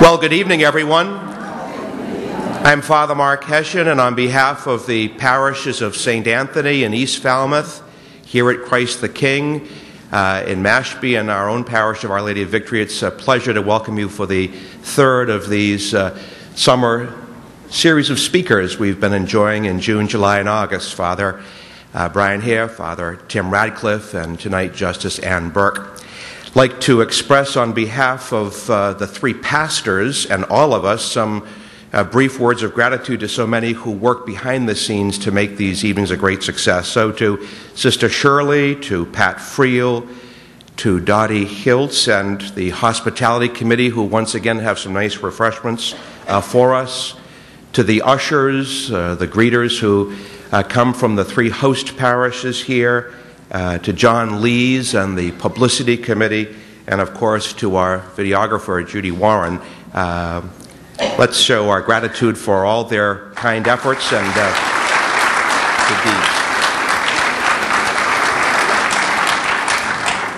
Well, good evening, everyone. I'm Father Mark Hessian, and on behalf of the parishes of St. Anthony and East Falmouth, here at Christ the King, in Mashpee, and our own parish of Our Lady of Victory, it's a pleasure to welcome you for the third of these summer series of speakers we've been enjoying in June, July, and August. Father Brian Hare, Father Tim Radcliffe, and tonight Justice Ann Burke. I'd like to express on behalf of the three pastors and all of us some brief words of gratitude to so many who work behind the scenes to make these evenings a great success. So to Sister Shirley, to Pat Friel, to Dottie Hiltz, and the Hospitality Committee, who once again have some nice refreshments for us, to the ushers, the greeters who come from the three host parishes here, to John Lees and the Publicity Committee, and of course to our videographer, Judy Warren. Let's show our gratitude for all their kind efforts and good deeds.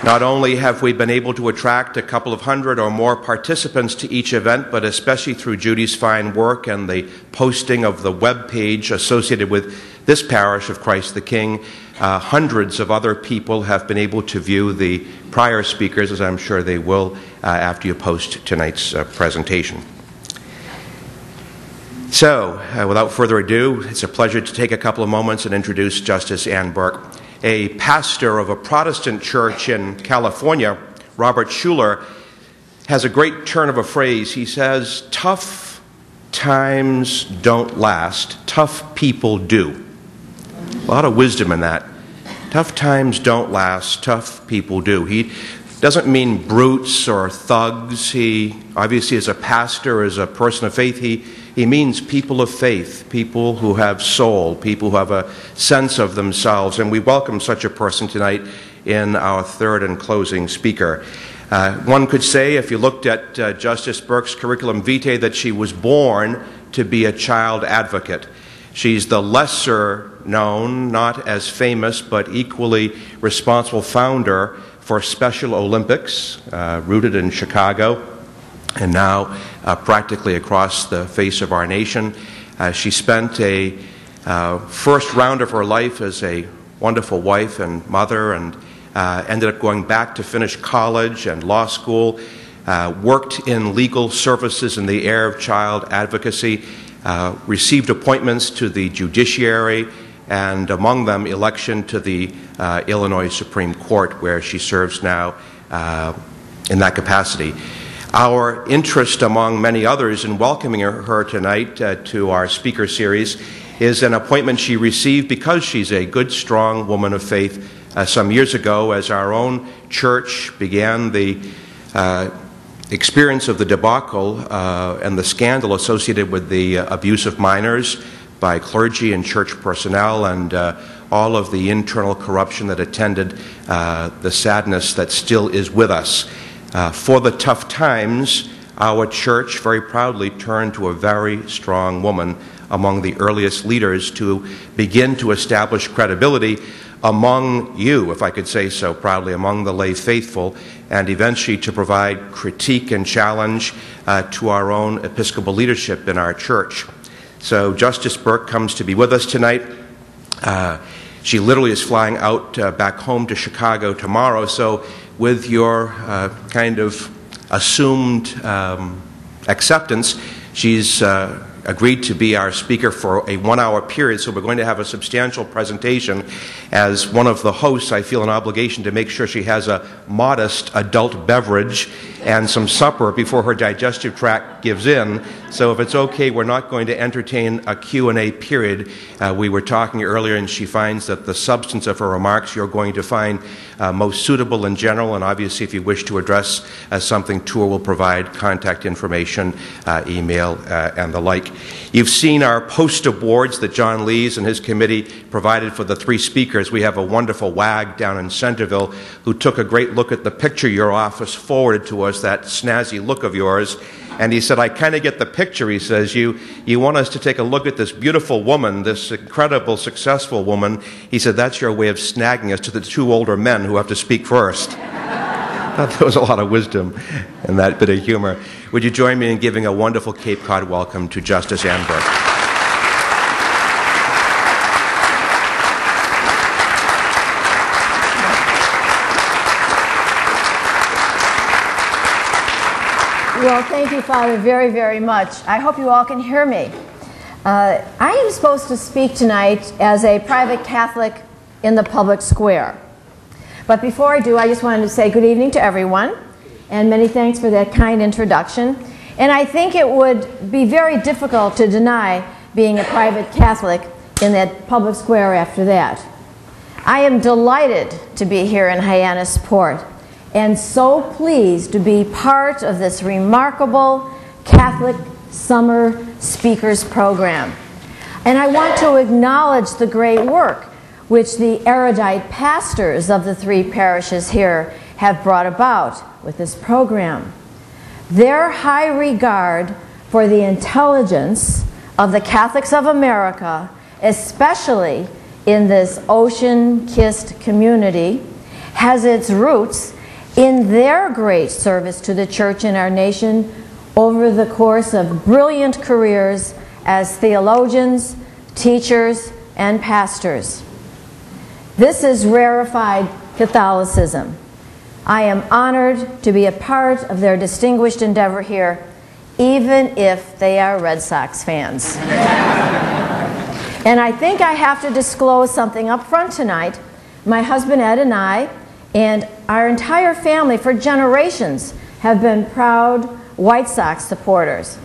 Not only have we been able to attract a couple of hundred or more participants to each event, but especially through Judy's fine work and the posting of the web page associated with this parish of Christ the King, hundreds of other people have been able to view the prior speakers, as I'm sure they will after you post tonight's presentation. So, without further ado, it's a pleasure to take a couple of moments and introduce Justice Ann Burke. A pastor of a Protestant church in California, Robert Schuller, has a great turn of a phrase. He says, "Tough times don't last, tough people do." A lot of wisdom in that. Tough times don't last, tough people do. He doesn't mean brutes or thugs. He, obviously, as a pastor, as a person of faith, he means people of faith, people who have soul, people who have a sense of themselves. And we welcome such a person tonight in our third and closing speaker. One could say, if you looked at Justice Burke's curriculum vitae, that she was born to be a child advocate. She's the lesser known, not as famous, but equally responsible founder for Special Olympics, rooted in Chicago, and now practically across the face of our nation. She spent a first round of her life as a wonderful wife and mother, and ended up going back to finish college and law school, worked in legal services in the area of child advocacy, received appointments to the judiciary, and among them election to the Illinois Supreme Court, where she serves now in that capacity. Our interest, among many others, in welcoming her tonight to our speaker series is an appointment she received because she's a good, strong woman of faith some years ago, as our own church began the experience of the debacle and the scandal associated with the abuse of minors by clergy and church personnel, and all of the internal corruption that attended the sadness that still is with us. For the tough times, our church very proudly turned to a very strong woman among the earliest leaders to begin to establish credibility among you, if I could say so proudly, among the lay faithful, and eventually to provide critique and challenge to our own Episcopal leadership in our church. So Justice Burke comes to be with us tonight. She literally is flying out back home to Chicago tomorrow, so with your kind of assumed acceptance, she's agreed to be our speaker for a 1-hour period, so we're going to have a substantial presentation. As one of the hosts, I feel an obligation to make sure she has a modest adult beverage and some supper before her digestive tract gives in. So if it's okay, we're not going to entertain a Q&A period. We were talking earlier, and she finds that the substance of her remarks you're going to find most suitable in general, and obviously if you wish to address something to her, we'll provide contact information, email, and the like. You've seen our poster boards that John Lees and his committee provided for the three speakers. We have a wonderful wag down in Centerville who took a great look at the picture your office forwarded to us, that snazzy look of yours, and he said, "I kind of get the picture." He says, you want us to take a look at this beautiful woman, this incredible, successful woman. He said, "That's your way of snagging us to the two older men who have to speak first." thought there was a lot of wisdom in that bit of humor. Would you join me in giving a wonderful Cape Cod welcome to Justice Ann Burke? Well, thank you, Father, very, very much. I hope you all can hear me. I am supposed to speak tonight as a private Catholic in the public square. But before I do, I just wanted to say good evening to everyone, and many thanks for that kind introduction. And I think it would be very difficult to deny being a private Catholic in that public square after that. I am delighted to be here in Hyannisport, and so pleased to be part of this remarkable Catholic Summer Speakers Program. And I want to acknowledge the great work which the erudite pastors of the three parishes here have brought about with this program. Their high regard for the intelligence of the Catholics of America, especially in this ocean-kissed community, has its roots in their great service to the Church in our nation over the course of brilliant careers as theologians, teachers, and pastors. This is rarefied Catholicism. I am honored to be a part of their distinguished endeavor here, even if they are Red Sox fans. And I think I have to disclose something up front tonight. My husband Ed and I, and our entire family for generations, have been proud White Sox supporters.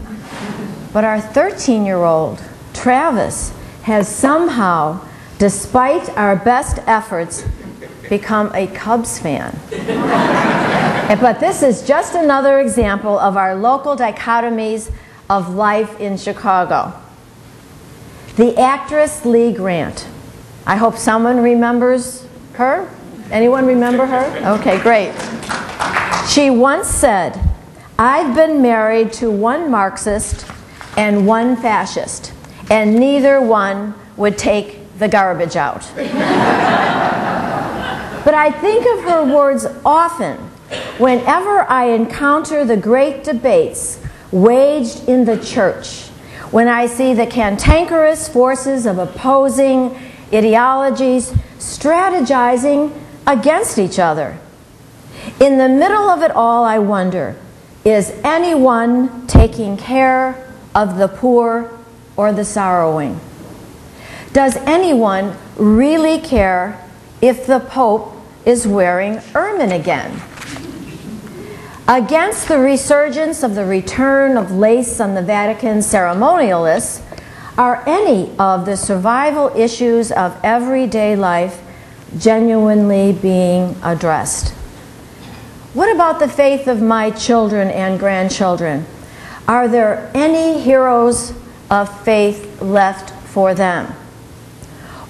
But our 13-year-old, Travis, has somehow, despite our best efforts, become a Cubs fan. But this is just another example of our local dichotomies of life in Chicago. The actress Lee Grant. I hope someone remembers her. Anyone remember her? Okay, great. She once said, "I've been married to one Marxist and one fascist, and neither one would take the garbage out." But I think of her words often whenever I encounter the great debates waged in the church, when I see the cantankerous forces of opposing ideologies strategizing against each other. In the middle of it all, I wonder, is anyone taking care of the poor or the sorrowing? Does anyone really care if the Pope is wearing ermine again? Against the resurgence of the return of lace on the Vatican ceremonialists, are any of the survival issues of everyday life genuinely being addressed? What about the faith of my children and grandchildren? Are there any heroes of faith left for them?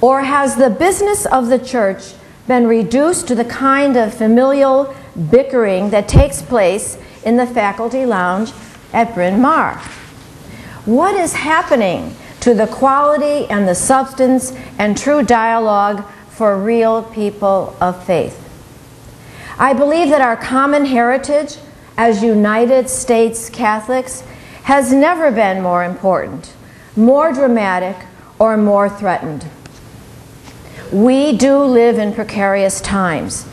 Or has the business of the church been reduced to the kind of familial bickering that takes place in the faculty lounge at Bryn Mawr? What is happening to the quality and the substance and true dialogue for real people of faith? I believe that our common heritage as United States Catholics has never been more important, more dramatic, or more threatened. We do live in precarious times,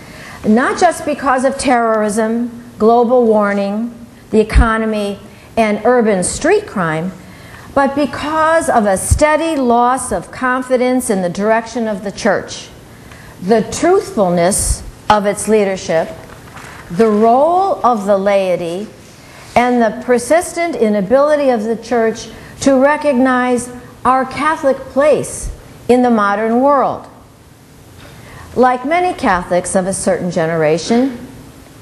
not just because of terrorism, global warming, the economy, and urban street crime, but because of a steady loss of confidence in the direction of the church, the truthfulness of its leadership, the role of the laity, and the persistent inability of the church to recognize our Catholic place in the modern world. Like many Catholics of a certain generation,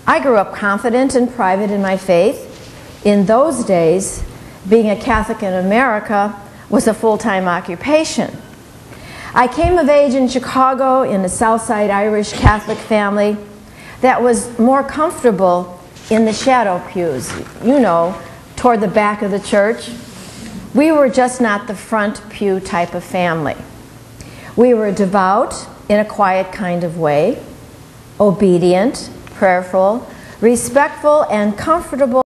I grew up confident and private in my faith. In those days, being a Catholic in America was a full-time occupation. I came of age in Chicago in a Southside Irish Catholic family that was more comfortable in the shadow pews, you know, toward the back of the church. We were just not the front pew type of family. We were devout in a quiet kind of way, obedient, prayerful, respectful and comfortable